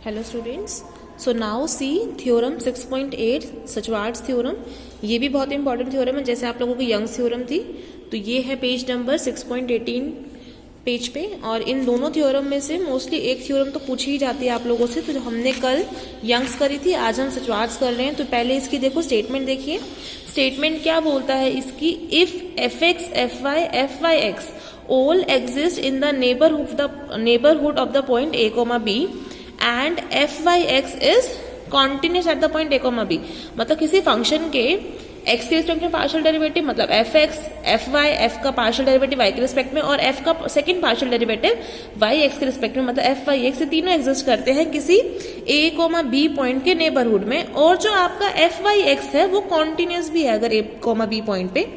Hello students, so now see theorem 6.8 Schwarz theorem. ये भी बहुत इंपॉर्टेंट थ्योरम है, जैसे आप लोगों की यंग्स थ्योरम थी। तो ये है पेज नंबर 6.18 पेज पे। और इन दोनों थ्योरम में से मोस्टली एक थ्योरम तो पूछी ही जाती है आप लोगों से। तो जो हमने कल यंग्स करी थी, आज हम सचवार्ट्स कर रहे हैं। तो पहले इसकी देखो स्टेटमेंट देखिए। स्टेटमेंट क्या बोलता है इसकी, if f x f y x all exist in the neighborhood of the point a comma b and fyx is continuous at the point a comma b। मतलब किसी फंक्शन के x के respect में partial derivative, मतलब f x f y, f का partial derivative y के respect में और f का second partial derivative y x के रिस्पेक्ट में, मतलब एफ वाई एक्स, तीनों एग्जिस्ट करते हैं किसी a कोमा b पॉइंट के नेबरहुड में। और जो आपका एफ वाई एक्स है वो कॉन्टिन्यूस भी है अगर a कोमा b पॉइंट पे।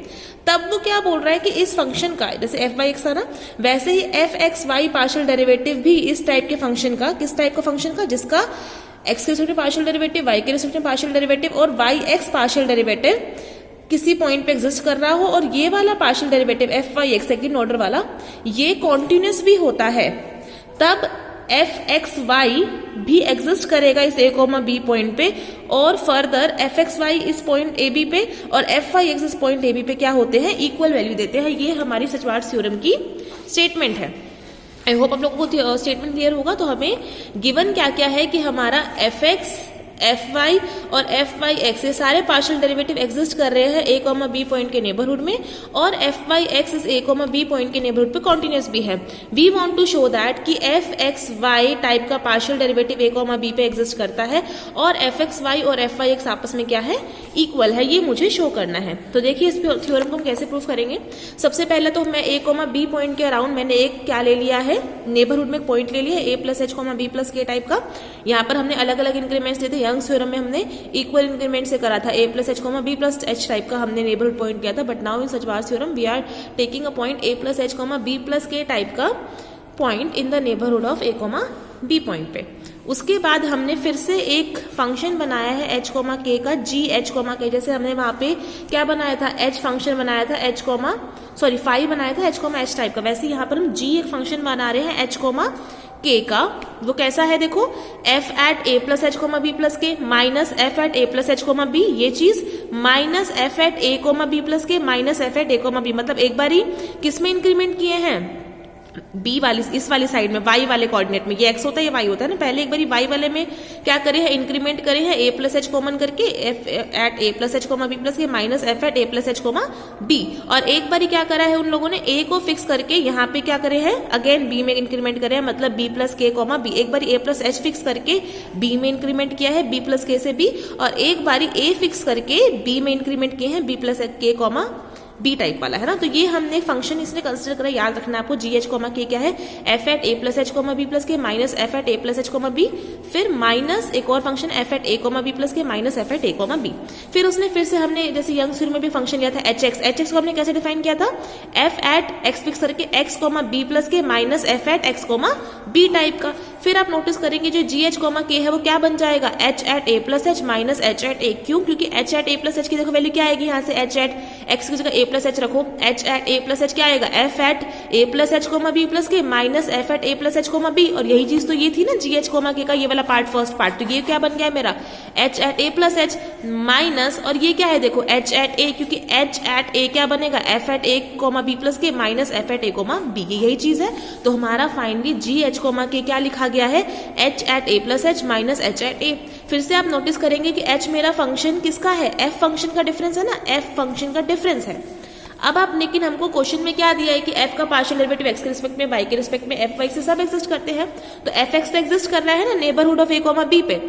तब वो क्या बोल रहा है कि इस फंक्शन का, जैसे एफ वाई एक्स था ना, वैसे ही f x y partial derivative भी इस टाइप के फंक्शन का, किस टाइप का फंक्शन का, जिसका एक्स के रिस्पेक्ट में पार्शियल डेरिवेटिव, वाई के रिस्पेक्ट में पार्शियल डेरिवेटिव और वाई एक्स पार्शियल डेरिवेटिव किसी पॉइंट पे एग्जिस्ट कर रहा हो, और ये वाला partial derivative f y x second order वाला ये कॉन्टिन्यूस भी होता है, तब एफ एक्स वाई भी एग्जिस्ट करेगा इस ए कोमा बी पॉइंट पे। और फर्दर एफ एक्स वाई इस पॉइंट ए बी पे और एफ वाई एक्स इस पॉइंट ए बी पे क्या होते हैं, इक्वल वैल्यू देते हैं। ये हमारी सचवार्ट्स थ्योरम की स्टेटमेंट है। आई होप आप लोगों को स्टेटमेंट क्लियर होगा। तो हमें गिवन क्या क्या है कि हमारा एफ एक्स एफ वाई और एफ वाई एक्स ये सारे पार्शियल डेरिवेटिव एग्जिस्ट कर रहे हैं ए कोमा बी पॉइंट के नेबरहुड में, और एफ वाई एक्स इस ए कोमा बी पॉइंट के नेबरहुड पे कॉन्टिन्यूस भी है। We want to show that कि एफ एक्स वाई टाइप का partial derivative a comma b पे एग्जिस्ट करता है और एफ एक्स वाई और एफ वाई एक्स आपस में क्या है, इक्वल है। ये मुझे शो करना है। तो देखिए इस थ्योरम को हम कैसे प्रूव करेंगे। सबसे पहले तो मैं ए कोमा बी पॉइंट के अराउंड मैंने एक क्या ले लिया है, नेबरहुड में पॉइंट ले लिया a plus h comma b plus k type का। यहाँ पर हमने अलग अलग इंक्रीमेंट्स लेते, यंग्स थ्योरम में हमने इक्वल इंक्रीमेंट से करा था, a plus h comma b plus h type का हमने नेबरहुड पॉइंट किया था। But now in Schwarz theorem we are taking a point a plus h comma b plus k type का point in the neighbourhood of a comma b point पे। उसके बाद हमने फिर से एक फंक्शन बनाया है एच कोमा के का, जी एच कोमा के, जैसे हमने वहां पे क्या बनाया था, एच फंक्शन बनाया था एच कोमा फाई बनाया था एच कोमा एच टाइप का। वैसे यहाँ पर हम जी एक फंक्शन बना रहे हैं एच कोमा के का। वो कैसा है देखो, f at a plus h comma b plus k minus f at a plus h comma b, ये चीज minus f at a comma b plus k minus f at a comma b. मतलब एक बार ही किसमें increment किए हैं, B वाली, इस वाली साइड में वाई वाले कोऑर्डिनेट में। ये एक्स होता है ये वाई होता है ना। पहले एक बार वाई वाले में क्या करे है, इंक्रीमेंट करे है ए प्लस एच कॉमन करके f at a plus h comma b plus k minus f at a plus h comma b. और एक बार क्या करा है उन लोगों ने, ए को फिक्स करके यहाँ पे क्या करे है, अगेन बी में इंक्रीमेंट करे है, मतलब बी प्लस के कोमा बी। एक बार ए प्लस एच फिक्स करके बी में इंक्रीमेंट किया है, बी प्लस के से बी। और एक बार ए फिक्स करके बी में इंक्रीमेंट किए हैं बी प्लस के कोमा बी टाइप वाला, है ना। तो ये हमने फंक्शन इसलिए कंसिडर करा, याद रखना आपको, जी एच कोमा के क्या है, f at a plus h comma b plus k minus f at a plus h comma b, फिर माइनस एक और function f at a comma b plus k minus f at a comma b. फिर उसने फिर से हमने जैसे young theorem में भी फंक्शन लिया था एच एक्स को हमने कैसे डिफाइन किया था, एफ एट एक्स फिक्स करके x comma b plus k minus f at x comma b type का। फिर आप नोटिस करेंगे जो जी एच कोमा के है वो क्या बन जाएगा, h at a plus h minus h at a. क्यों, क्योंकि h at a plus h की देखो वैल्यू क्या आएगी, यहाँ से एच एट एक्स की जगह ए प्लस एच रखो, h at a plus h क्या आएगा, f at a plus h comma b plus k minus f at a plus h comma b. और यही चीज तो ये थी ना जी एच कोमा के का, ये वाला पार्ट फर्स्ट पार्ट। तो ये क्या बन गया है मेरा, H at a plus h minus, और ये क्या है देखो एच एट ए, क्योंकि एच एट ए क्या बनेगा, F at a comma b plus k minus f at a comma B, यही चीज है। तो हमारा फाइनली जी एच कोमा के क्या लिखा गया है, h at a plus h minus h at a. फिर से आप नोटिस करेंगे कि एच मेरा फंक्शन किसका है, एफ फंक्शन का डिफरेंस है ना, एफ फंक्शन का डिफरेंस है। अब आप, लेकिन हमको क्वेश्चन में क्या दिया है कि एफ का पार्शियल डेरिवेटिव एक्स के रिस्पेक्ट में, वाई के रिस्पेक्ट में, एफ वाई से सब एग्जिस्ट करते हैं। तो एफ एक्स तो एग्जिस्ट कर रहा है ना neighbourhood of a comma b पे,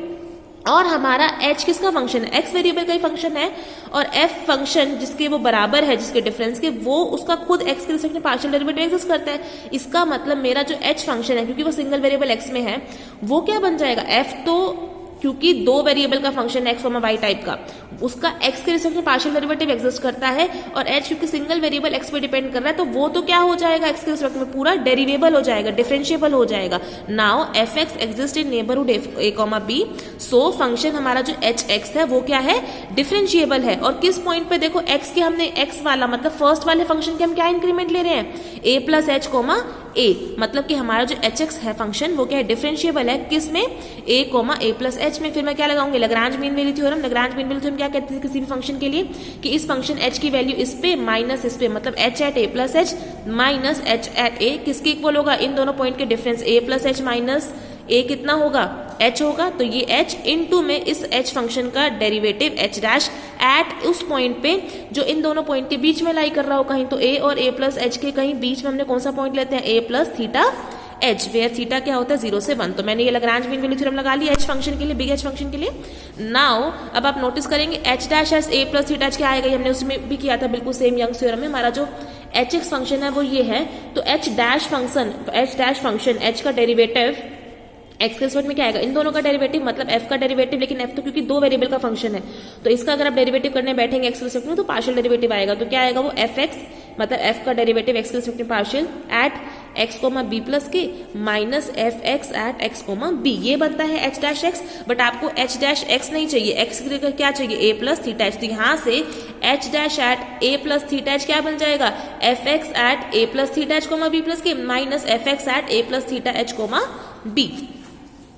और हमारा एच किसका फंक्शन है, एक्स वेरिएबल का ही फंक्शन है। और एफ फंक्शन जिसके वो बराबर है, जिसके डिफरेंस के, वो उसका खुद एक्स के रिस्पेक्ट में पार्शियल डेरिवेटिव एग्जिस्ट करता है। इसका मतलब मेरा जो एच फंक्शन है, क्योंकि वो सिंगल वेरिएबल एक्स में है, वो क्या बन जाएगा, एफ तो क्योंकि दो वेरिएबल का फंक्शन एक्स और वाई टाइप का, उसका एक्स के रिस्पेक्ट में पार्शियल डेरिवेटिव एग्जिस्ट करता है, और एच क्योंकि सिंगल वेरिएबल एक्स पे डिपेंड कर रहा है, तो वो तो क्या हो जाएगा, एक्स के रिस्पेक्ट में पूरा डेरिवेबल हो जाएगा, डिफरेंशिएबल हो जाएगा। Now f x exist in neighbourhood a comma b, so function हमारा जो एच एक्स है वो क्या है, डिफरेंशिएबल है। और किस पॉइंट पे देखो, एक्स के हमने एक्स वाला मतलब फर्स्ट वाले फंक्शन के हम क्या इंक्रीमेंट ले रहे हैं, ए प्लस एच कोमा ए, मतलब कि हमारा जो एच एक्स है फंक्शन वो क्या है, डिफरेंशिएबल है किस में, ए कोमा ए प्लस एच में। फिर मैं क्या लगाऊंगी, Lagrange mean value theorem. Lagrange mean value theorem क्या कहते हैं किसी भी फंक्शन के लिए, कि इस फंक्शन एच की वैल्यू इस पे माइनस इस पे, मतलब h at a plus h minus h at a किसके इक्वल होगा, इन दोनों पॉइंट के difference, a plus h minus a कितना होगा, h होगा। तो ये h इनटू में इस h फंक्शन का डेरिवेटिव h डैश एट उस पॉइंट पे जो इन दोनों पॉइंट के बीच में लाई कर रहा हो कहीं, तो a और a प्लस h के कहीं बीच में हमने कौन सा पॉइंट लेते हैं, a plus theta h, where theta क्या होता है 0 से 1। तो मैंने ये लैग्रांज मीन वैल्यू थ्योरम लगा लिया h फंक्शन के लिए, बिग h फंक्शन के लिए। नाउ अब आप नोटिस करेंगे h dash S a plus theta h क्या आएगा, हमने उसमें भी किया था बिल्कुल सेम यंग्स थ्योरम में। हमारा जो एच एक्स फंक्शन है वो ये है, तो एच डैश फंक्शन एच का डेरिवेटिव एक्स के रिस्पेक्ट में क्या आएगा, इन दोनों का डेरिवेटिव मतलब एफ का डेरिवेटिव, लेकिन एफ तो क्योंकि दो वेरिएबल का फंक्शन है तो इसका अगर आप डेरिवेटिव करने बैठेंगे एक्स के रिस्पेक्ट में तो पार्शियल डेरिवेटिव आएगा। तो क्या आएगा वो एफ एक्स, मतलब एफ का डेरिवेटिव एक्स के रिस्पेक्ट में partial at x comma b plus k minus f x at x comma b, ये बनता है एच डैश एक्स। बट आपको एच डैश एक्स नहीं चाहिए, एक्स की जगह क्या चाहिए, ए प्लस थीटा एच। तो यहाँ से h dash at a plus theta h क्या बन जाएगा, f x at a plus theta h comma b plus k minus f x at a plus theta h comma b.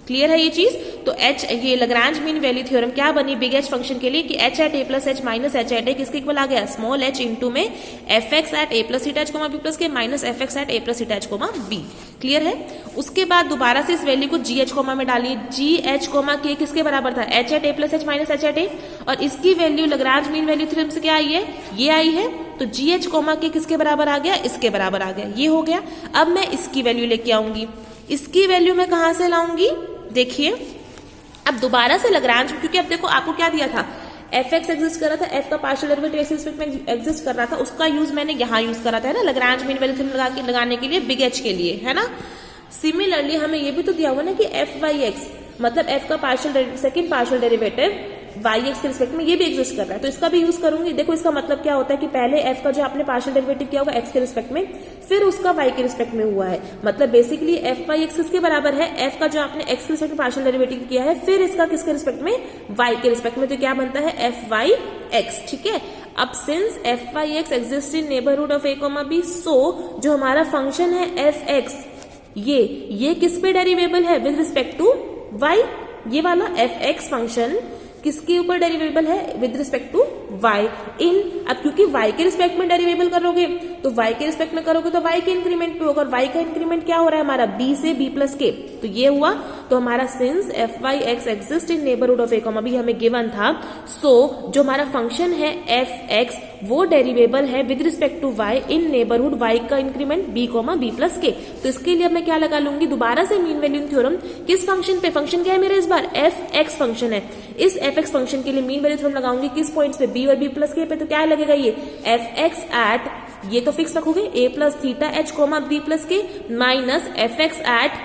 Clear है ये चीज। तो एच, ये लैग्रांज मीन वैल्यू थ्योरम क्या बनी बिग एच फंक्शन के लिए, कि h at a plus h minus h at a किसके इक्वल आ गया, स्मॉल एच इंटू में f x at a plus theta h comma b plus k minus f x at a plus theta h comma b. Clear है। उसके बाद दोबारा से इस वैल्यू को जी एच कोमा में डालिए, जी एच कोमा के किसके बराबर था, h at a plus h minus h at a, और इसकी value Lagrange mean value theorem से क्या आई है, ये आई है। तो जी एच कोमा के किसके बराबर आ गया, इसके बराबर आ गया, ये हो गया। अब मैं इसकी वैल्यू लेके आऊंगी, इसकी वैल्यू मैं कहां से लाऊंगी, देखिए अब दोबारा से लैग्रांज, क्योंकि अब देखो आपको क्या दिया था, एफ एक्स एग्जिस्ट कर रहा था, एफ का पार्शियल डेरिवेटिव एक्स रिस्पेक्ट में एग्जिस्ट कर रहा था, उसका यूज मैंने यहाँ यूज करा था, है ना, लैग्रांज मीन वैल्यू थ्योरम लगाने के लिए बिग एच के लिए, है ना। सिमिलरली हमें ये भी तो दिया हुआ ना कि एफ वाई एक्स, मतलब एफ का partial second partial derivative y x के रिस्पेक्ट में ये भी एग्जिस्ट कर रहा है, तो इसका भी यूज करूंगी। देखो इसका मतलब क्या होता है कि पहले एफ का जो आपने पार्शियल डेरिवेटिव किया होगा एक्स के रिस्पेक्ट में, फिर उसका वाई के रिस्पेक्ट में हुआ है, मतलब बेसिकली एफ वाई एक्स किसके बराबर है, एफ का जो आपने एक्स के रिस्पेक्ट में पार्शियल डेरिवेटिव किया है, फिर इसका किसके रिस्पेक्ट में, वाई के रिस्पेक्ट में, तो क्या बनता है एफ वाई एक्स। ठीक है। अब since f y x exist in neighbourhood of a comma b, so जो हमारा फंक्शन है एफ एक्स, ये किस पे डेरिवेबल है, विद रिस्पेक्ट टू वाई। ये वाला एफ एक्स फंक्शन किसके ऊपर डेरिवेबल है, विद रिस्पेक्ट टू y इन, अब क्योंकि y के रिस्पेक्ट में डेरिवेबल करोगे तो y के रिस्पेक्ट में करोगे तो y के इंक्रीमेंट पे होगा, और y का इंक्रीमेंट क्या हो रहा है हमारा b से b प्लस के, तो ये हुआ। तो हमारा since f y x exist in neighbourhood of a comma b हमें गिवन था, सो जो हमारा फंक्शन है एफ एक्स वो डेरिवेबल है with respect to y in neighbourhood y का increment b comma b plus k. तो इसके लिए अब मैं क्या लगा लूंगी, दोबारा से मीन वैल्यू थ्योरम किस फंक्शन पे, फंक्शन क्या है मेरा इस बार एफ एक्स फंक्शन है, इस एफ एक्स फंक्शन के लिए मीन वैल्यू थ्योरम लगाऊंगी किस पॉइंट्स पे, b और b प्लस के पे। तो क्या लगेगा ये एफ एक्स एट, ये तो फिक्स रखोगे, a plus theta h comma b plus k minus f x at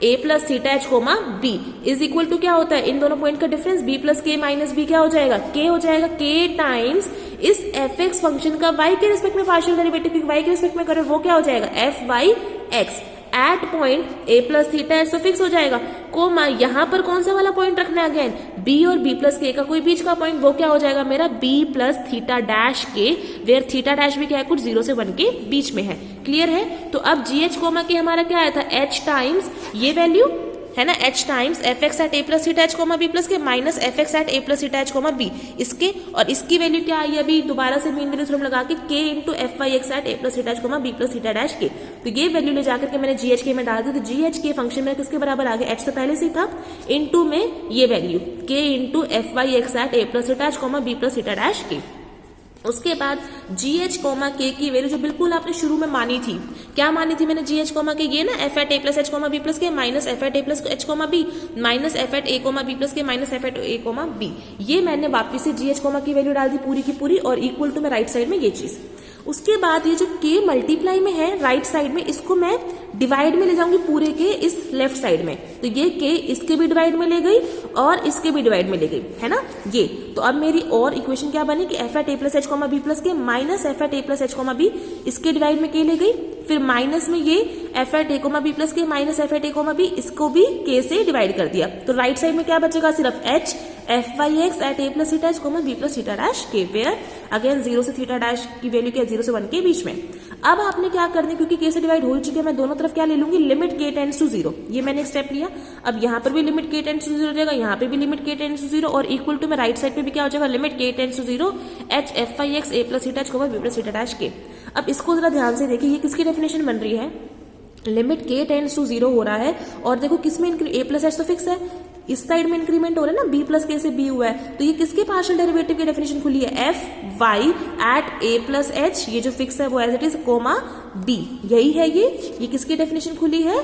a plus theta h comma b is equal to क्या होता है, इन दोनों पॉइंट का difference b plus k minus b क्या हो जाएगा, k हो जाएगा, k टाइम्स इस एफ एक्स फंक्शन का y के रिस्पेक्ट में पार्शियल डेरिवेटिव, क्योंकि y के रिस्पेक्ट में करें वो क्या हो जाएगा, f y x eight point a plus theta H, तो फिक्स हो जाएगा, कोमा यहाँ पर कौन सा वाला पॉइंट रखना है अगेन, b और b प्लस के का कोई बीच का पॉइंट, वो क्या हो जाएगा मेरा b plus theta dash k, where theta dash भी क्या है, कुछ 0 से 1 के बीच में है। क्लियर है। तो अब जी एच कोमा के हमारा क्या आया था, h टाइम्स ये वैल्यू है ना, h times f x at a plus theta h comma b plus k minus f x at a plus theta h comma b, इसके और इसकी वैल्यू क्या आई अभी दोबारा से मीन वैल्यू थ्योरम लगा के k into f y x at a plus theta h comma b plus theta dash k. तो ये वैल्यू ले जाकर के मैंने जी एच के में डाल दी, तो जी एच के फंक्शन में किसके बराबर आ गया, h से पहले से ही था, इंटू में ये value k into f y x at a plus theta h comma b plus theta dash k. उसके बाद जी एच कोमा के की वैल्यू जो बिल्कुल आपने शुरू में मानी थी, क्या मानी थी मैंने, जी एच कोमा के ये ना f at a plus h comma b plus k minus f at a plus h comma b minus f at a comma b plus k minus f at a comma b, ये मैंने वापिस से g h comma की value डाल दी पूरी की पूरी, और इक्वल टू में राइट साइड में ये चीज। उसके बाद ये जो k मल्टीप्लाई में है राइट साइड में, इसको मैं डिवाइड में ले जाऊंगी पूरे के इस लेफ्ट साइड में, तो ये k इसके भी डिवाइड में ले गई और इसके भी डिवाइड में ले गई, है ना ये। तो अब मेरी और इक्वेशन क्या बनी कि f at a plus h comma b plus k minus f at a plus h comma b, इसके डिवाइड में k ले गई, फिर माइनस में ये f at a comma b plus k minus f at a comma b, इसको भी k से डिवाइड कर दिया। तो राइट साइड में क्या बचेगा, सिर्फ h f y x at a plus theta h comma b plus theta dash k, where again 0 से थीटा डैश की वैल्यू क्या, 0 से 1 के बीच में। अब आपने क्या करना है, क्योंकि k से डिवाइड हो चुके हैं, मैं दोनों तरफ क्या ले लूंगी, लिमिट k टेंड्स टू 0। ये मैंने एक स्टेप लिया। अब यहाँ पर भी लिमिट k टेंड्स टू 0 हो जाएगा, यहाँ पे भी लिमिट k टेंड्स टू 0 और इक्वल टू में राइट साइड पे भी क्या हो जाएगा, limit k tends to 0 h f i x a plus theta h b plus theta dash k। अब इसको जरा ध्यान से देखिए, ये किसकी डेफिनेशन बन रही है, लिमिट k टेंड्स टू 0 हो रहा है और देखो किसमें a प्लस एच तो फिक्स है, इस साइड में इंक्रीमेंट हो रहा है ना, b प्लस k से b हुआ है, तो ये किसके पार्शियल डेरिवेटिव की डेफिनेशन खुली है, f y at a plus h, ये जो फिक्स है वो as it is comma b, यही है ये किसकी डेफिनेशन खुली है,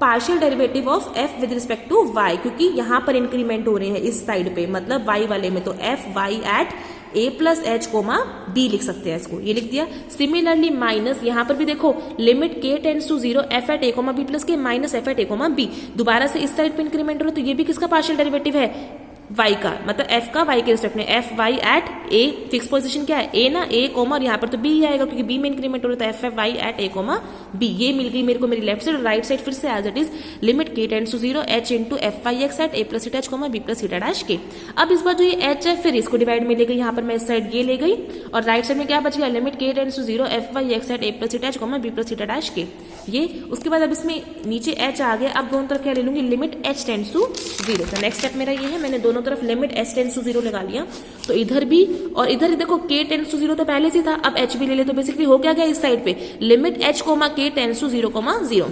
partial derivative of f with respect to y, क्योंकि यहां पर इंक्रीमेंट हो रहे हैं इस साइड पे, मतलब y वाले में, तो f y at a plus h comma b लिख सकते हैं इसको, ये लिख दिया। सिमिलरली माइनस यहाँ पर भी देखो, limit k tends to 0 f at a comma b plus k minus f at a comma b, दोबारा से इस साइड पे इंक्रीमेंट हो रहा है, तो ये भी किसका पार्शियल डेरिवेटिव है, y का, मतलब f का y के रिस्पेक्ट में, f y at a, fix position क्या है a ना, a कोमा, और यहाँ पर तो b ही आएगा क्योंकि b में इंक्रीमेंट हो रहा है, तो f y at a comma b, ये मिल गई मेरे को मेरी लेफ्ट साइड। और राइट साइड फिर से as it is limit k tends to 0 h into f y x at a plus theta h comma b plus theta dash k। अब इस बार जो ये h है फिर इसको डिवाइड में ले गई, यहाँ पर मैं इस साइड ये ले गई और राइट साइड में क्या बच गया, limit k tends to 0 f y x at a plus theta h comma b plus theta dash k, ये। उसके बाद अब इसमें नीचे h आ गया, अब दोनों तरफ क्या ले लूंगी, लिमिट h टेंड्स टू 0। तो नेक्स्ट स्टेप मेरा ये है, मैंने दोनों तरफ लिमिट h टेंड्स टू 0 लगा लिया, तो इधर भी और इधर ही देखो k टेंड्स टू 0 तो पहले से था, अब h भी ले ले, तो बेसिकली हो क्या गया इस साइड पे, limit h comma k tends to 0 comma 0।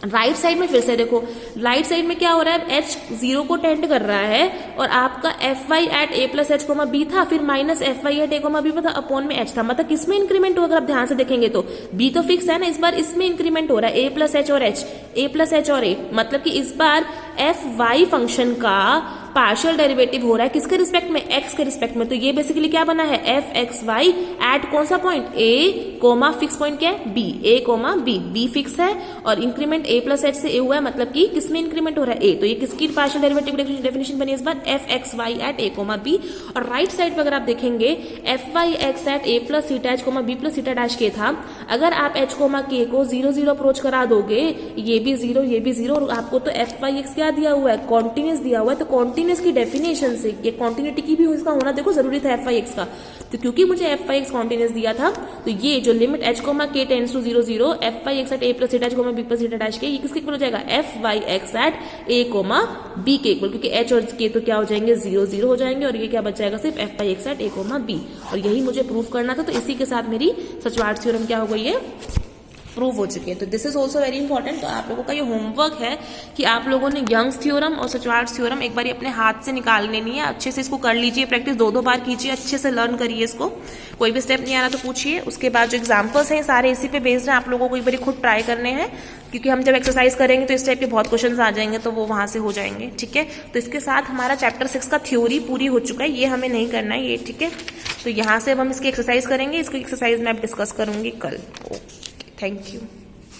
Right side में फिर से देखो, राइट साइड में क्या हो रहा है, h 0 को टेंड कर रहा है और आपका f y at a plus h comma b था, फिर minus f y at a comma b था, अपॉन में h था, मतलब किसमें इंक्रीमेंट हो, अगर आप ध्यान से देखेंगे तो b तो फिक्स है ना, इस बार इसमें इंक्रीमेंट हो रहा है a प्लस एच और h, a प्लस एच और a, मतलब कि इस बार f y फंक्शन का पार्शियल डेरिवेटिव हो रहा है किसके रिस्पेक्ट में, x के रिस्पेक्ट में, तो ये बेसिकली क्या बना है, f x y एट कौन सा point, a comma fix point क्या है, b, a comma b, b fix है और इंक्रीमेंट a प्लस एच से a हुआ है, मतलब कि किसमें इंक्रीमेंट हो रहा है, a, तो ये किसकी पार्शियल डेरिवेटिव डेफिनेशन बनी इस बार, f x y at a comma b। और राइट साइड पे अगर आप देखेंगे f y x at a plus theta h comma b plus theta dash k था, अगर आप h कोमा k को 0 0 अप्रोच करा दोगे, ये भी 0 ये भी 0, और आपको तो f y x क्या दिया हुआ है, कॉन्टिन्यूस दिया हुआ है, तो कॉन्टिन्यूस की डेफिनेशन से ये कॉन्टिन्यूटी की भी इसका होना देखो जरूरी था f y x का, तो क्योंकि मुझे f y x कॉन्टिन्यूस दिया था, तो ये जो limit h comma k tends to 0 0 f y x at a plus theta h comma b plus theta dash k, ये किसके इक्वल हो जाएगा, f y x at a comma b के इक्वल, क्योंकि h और k तो क्या हो जाएंगे 0 0 हो जाएंगे और ये क्या बच जाएगा सिर्फ f y x at a comma b, और यही मुझे प्रूफ करना था, तो इसी के साथ मेरी सचवार्ट्स थ्योरम क्या हो गई है, प्रूव हो चुके हैं। तो this is also very important, तो आप लोगों का ये होमवर्क है कि आप लोगों ने यंग्स थ्योरम और सचवार्ट्स थ्योरम एक बार अपने हाथ से निकाल लेनी है, अच्छे से इसको कर लीजिए, प्रैक्टिस 2-2 बार कीजिए, अच्छे से लर्न करिए इसको, कोई भी स्टेप नहीं आ रहा तो पूछिए। उसके बाद जो एग्जाम्पल्स हैं सारे इसी पे बेस्ड हैं, आप लोगों को एक बार खुद ट्राई करने हैं, क्योंकि हम जब एक्सरसाइज करेंगे तो इस टाइप के बहुत क्वेश्चंस आ जाएंगे, तो वो वहां से हो जाएंगे, ठीक है। तो इसके साथ हमारा चैप्टर 6 का थ्योरी पूरी हो चुका है, ये हमें नहीं करना है ये, ठीक है। तो यहाँ से अब हम इसकी एक्सरसाइज करेंगे, इसको एक्सरसाइज में अब डिस्कस करूंगी कल। Okay, thank you.